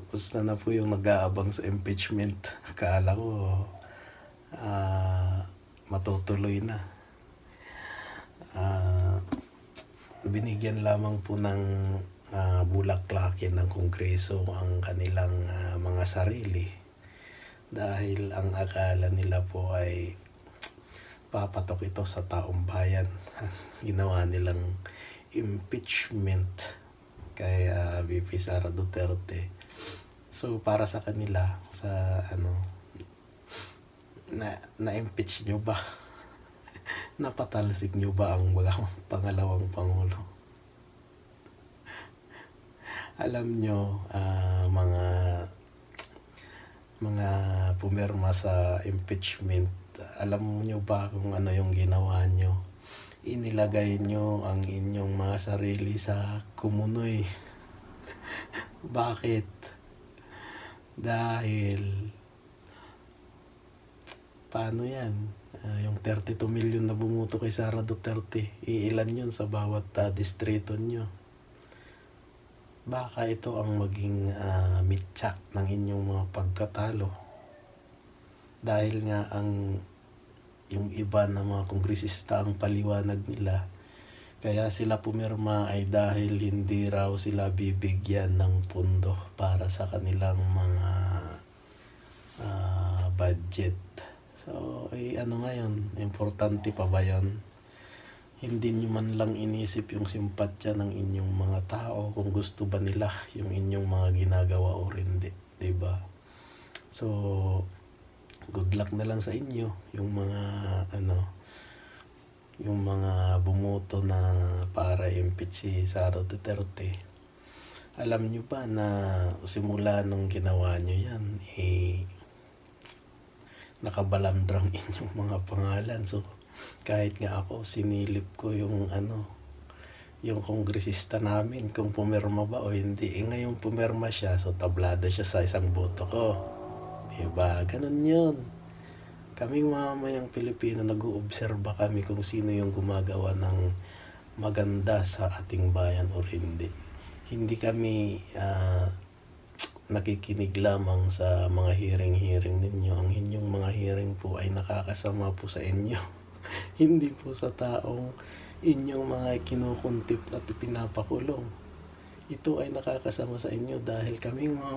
Tapos na po yung nag-aabang sa impeachment. Akala ko matutuloy na. Binigyan lamang po ng bulaklakin ng Kongreso ang kanilang mga sarili. Dahil ang akala nila po ay papatok ito sa taong bayan. Ginawa nilang impeachment kay VP Sara Duterte. So para sa kanila, sa na-impeach nyo ba? Napatalsik nyo ba ang pangalawang Pangulo? Alam nyo, mga pumirma sa impeachment, alam nyo ba kung ano yung ginawa nyo? Inilagay nyo ang inyong mga sarili sa kumunoy. Bakit? Dahil paano yan? Yung 32 million na bumuto kay Sara Duterte, iilan yun sa bawat distrito nyo. Baka ito ang maging mitsak ng inyong mga pagkatalo. Dahil nga yung iba na mga kongresista ang paliwanag nila, kaya sila pumirma ay dahil hindi raw sila bibigyan ng pundo para sa kanilang mga budget. So, ano ngayon? Importante pa ba yun? Hindi nyo man lang inisip yung simpatya ng inyong mga tao kung gusto ba nila yung inyong mga ginagawa o hindi. Diba? So, good luck na lang sa inyo. Yung mga bumuto na para impeach si Sara Duterte. Alam nyo ba na simula nung ginawa nyo yan, nakabalandrang inyong mga pangalan. So, kahit nga ako, sinilip ko yung kongresista namin kung pumirma ba o hindi. Ngayon pumirma siya, so tablado siya sa isang boto ko. Diba? Ganun yun. Kaming mamamayang Pilipino, nag-uobserba kami kung sino yung gumagawa ng maganda sa ating bayan o hindi. Hindi kami nakikinig lamang sa mga hearing ninyo. Ang inyong mga hearing po ay nakakasama po sa inyo. Hindi po sa taong inyong mga kinukuntip at pinapakulong. Ito ay nakakasama sa inyo dahil kaming mga